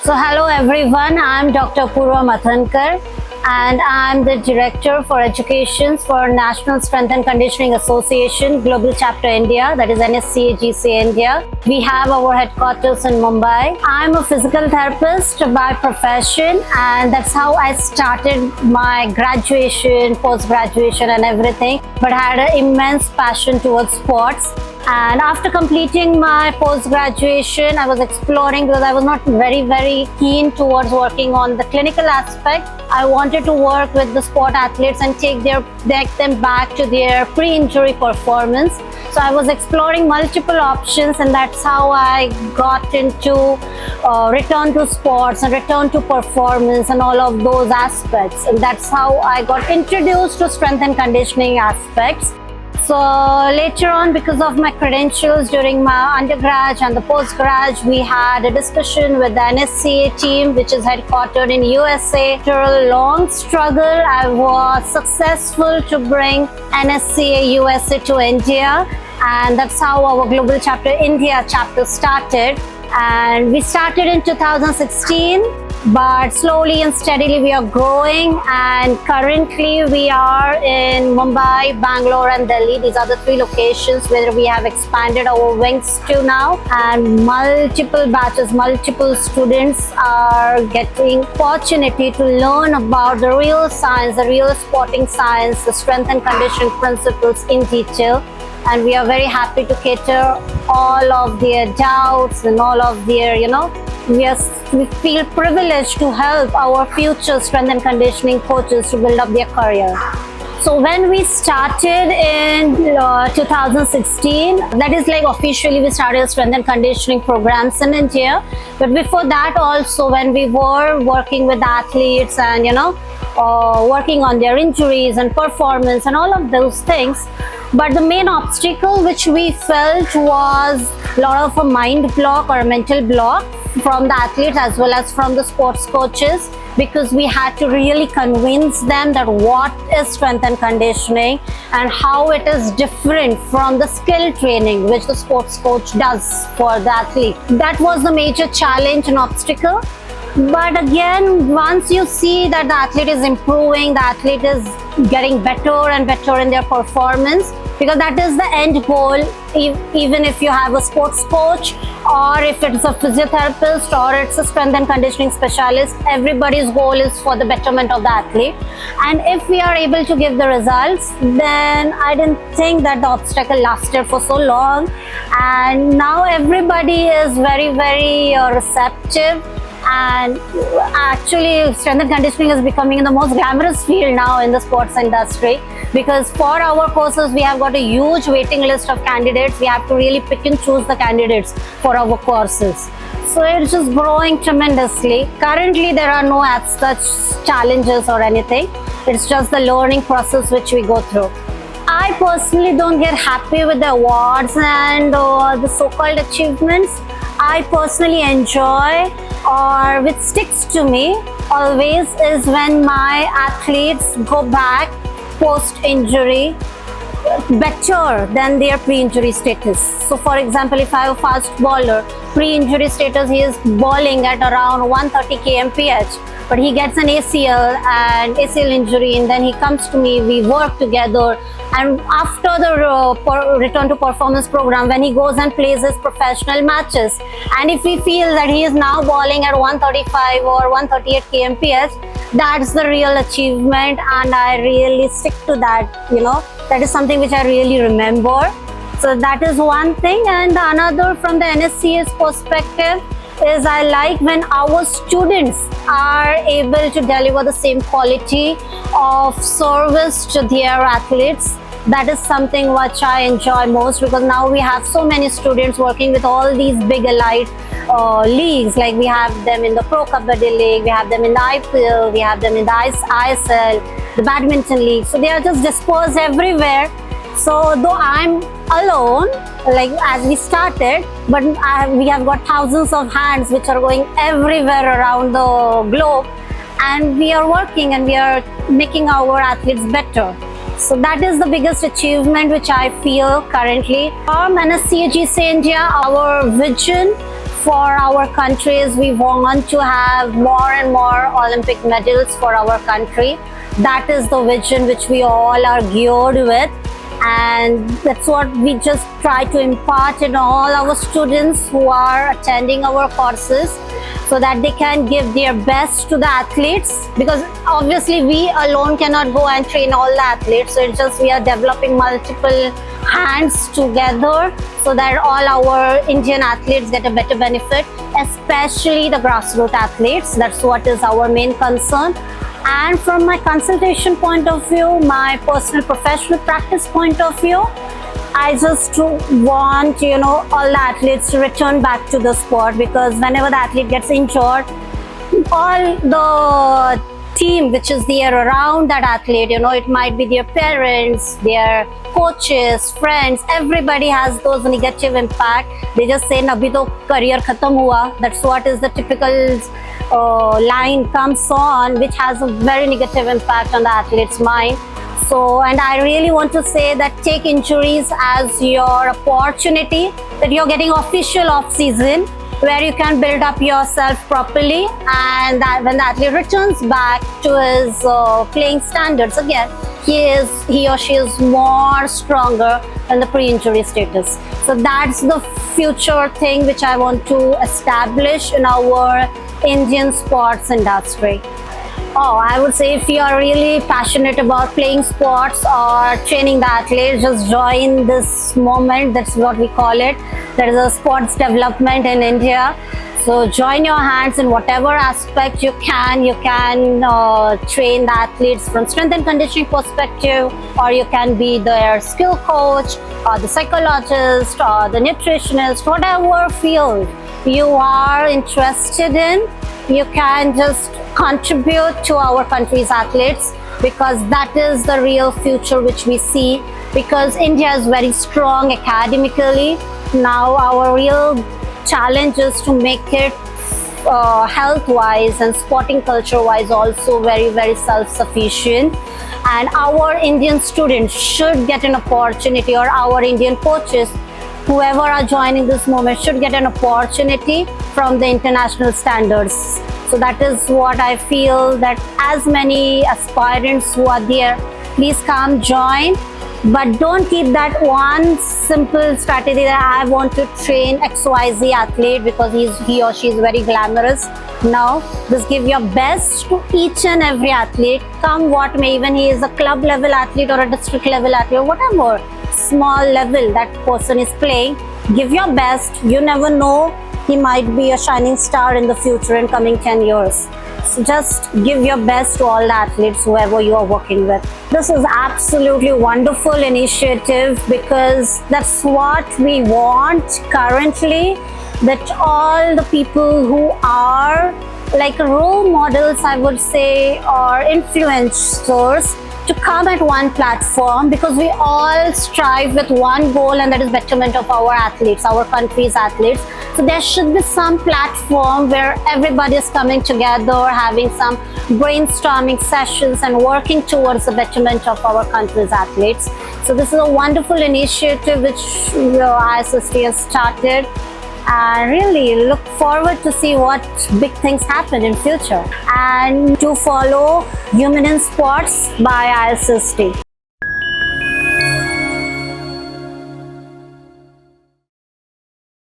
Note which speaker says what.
Speaker 1: So hello everyone, I'm Dr. Apurva Mathankar and I'm the Director for Education for National Strength and Conditioning Association Global Chapter India, that is NSCA-GC India. We have our headquarters in Mumbai. I'm a physical therapist by profession and that's how I started my graduation, post-graduation and everything, but I had an immense passion towards sports. And after completing my post-graduation, I was exploring because I was not very keen towards working on the clinical aspect. I wanted to work with the sport athletes and take them back to their pre-injury performance. So I was exploring multiple options and that's how I got into return to sports and return to performance and all of those aspects. And that's how I got introduced to strength and conditioning aspects. So later on, because of my credentials during my undergrad and the postgrad, we had a discussion with the NSCA team, which is headquartered in USA. After a long struggle, I was successful to bring NSCA USA to India, and that's how our Global Chapter India chapter started. And we started in 2016. But slowly and steadily we are growing, and currently we are in Mumbai, Bangalore and Delhi. These are the three locations where we have expanded our wings to now, and multiple batches, multiple students are getting opportunity to learn about the real science, the real sporting science, the strength and conditioning principles in detail. And we are very happy to cater all of their doubts and all of their, we feel privileged to help our future strength and conditioning coaches to build up their career. So when we started in 2016, that is like officially we started strength and conditioning programs in India. But before that also, when we were working with athletes and, working on their injuries and performance and all of those things. But the main obstacle which we felt was a lot of a mind block or a mental block from the athletes as well as from the sports coaches, because we had to really convince them that what is strength and conditioning and how it is different from the skill training which the sports coach does for the athlete. That was the major challenge and obstacle. But again, once you see that the athlete is improving, the athlete is getting better and better in their performance, because that is the end goal. Even if you have a sports coach or if it's a physiotherapist or it's a strength and conditioning specialist, everybody's goal is for the betterment of the athlete. And if we are able to give the results, then I didn't think that the obstacle lasted for so long. And now everybody is very receptive. And actually strength and conditioning is becoming the most glamorous field now in the sports industry, because for our courses we have got a huge waiting list of candidates. We have to really pick and choose the candidates for our courses. So it's just growing tremendously. Currently there are no as such challenges or anything. It's just the learning process which we go through. I personally don't get happy with the awards and the so-called achievements. I personally enjoy, or which sticks to me always, is when my athletes go back post-injury better than their pre-injury status. So for example, if I have a fast bowler, pre-injury status, he is bowling at around 130 kmph, but he gets an ACL injury, and then he comes to me, we work together. And after the return to performance program, when he goes and plays his professional matches, and if we feel that he is now bowling at 135 or 138 kmph, that's the real achievement, and I really stick to that. That is something which I really remember. So that is one thing. And another, from the NSCA's perspective, is I like when our students are able to deliver the same quality of service to their athletes. That is something which I enjoy most, because now we have so many students working with all these big elite leagues. Like we have them in the Pro Kabaddi League, we have them in the IPL, we have them in the ISL, the Badminton League. So they are just dispersed everywhere. So though I'm alone, like as we started, but we have got thousands of hands which are going everywhere around the globe, and we are working and we are making our athletes better. So that is the biggest achievement which I feel currently. From NSCA-GC India, our vision for our countries. We want to have more and more Olympic medals for our country. That is the vision which we all are geared with, and that's what we just try to impart in all our students who are attending our courses, so that they can give their best to the athletes, because obviously we alone cannot go and train all the athletes. So it's just we are developing multiple hands together so that all our Indian athletes get a better benefit, especially the grassroots athletes. That's what is our main concern. And from my consultation point of view, my personal professional practice point of view, I just want, all the athletes to return back to the sport, because whenever the athlete gets injured, all the team which is there around that athlete, it might be their parents, their coaches, friends, everybody has those negative impact. They just say, "Abhi to career khatam hua." That's what is the typical line comes on, which has a very negative impact on the athlete's mind. So, and I really want to say that take injuries as your opportunity, that you're getting official off season where you can build up yourself properly, and that when the athlete returns back to his playing standards again, he or she is more stronger than the pre-injury status. So that's the future thing which I want to establish in our Indian sports industry. I would say if you are really passionate about playing sports or training the athletes, just join this moment. That's what we call it. There is a sports development in India. So join your hands in whatever aspect you can. You can train the athletes from strength and conditioning perspective, or you can be their skill coach, or the psychologist, or the nutritionist, whatever field you are interested in. You can just contribute to our country's athletes, because that is the real future which we see, because India is very strong academically. Now our real challenge is to make it health-wise and sporting culture-wise also very, very self-sufficient. And our Indian students should get an opportunity, or our Indian coaches, whoever are joining this movement, should get an opportunity from the international standards. So that is what I feel, that as many aspirants who are there, please come join. But don't keep that one simple strategy that I want to train XYZ athlete because he or she is very glamorous. No, just give your best to each and every athlete, come what may, even he is a club level athlete or a district level athlete, or whatever small level that person is playing. Give your best. You never know, he might be a shining star in the future in coming 10 years. So just give your best to all the athletes, whoever you are working with. This is absolutely wonderful initiative, because that's what we want currently, that all the people who are like role models, I would say, or influencers, to come at one platform, because we all strive with one goal, and that is betterment of our athletes, our country's athletes. So there should be some platform where everybody is coming together, having some brainstorming sessions and working towards the betterment of our country's athletes. So this is a wonderful initiative which ISST has started. I really look forward to see what big things happen in future, and to follow Human in Sports by ISST.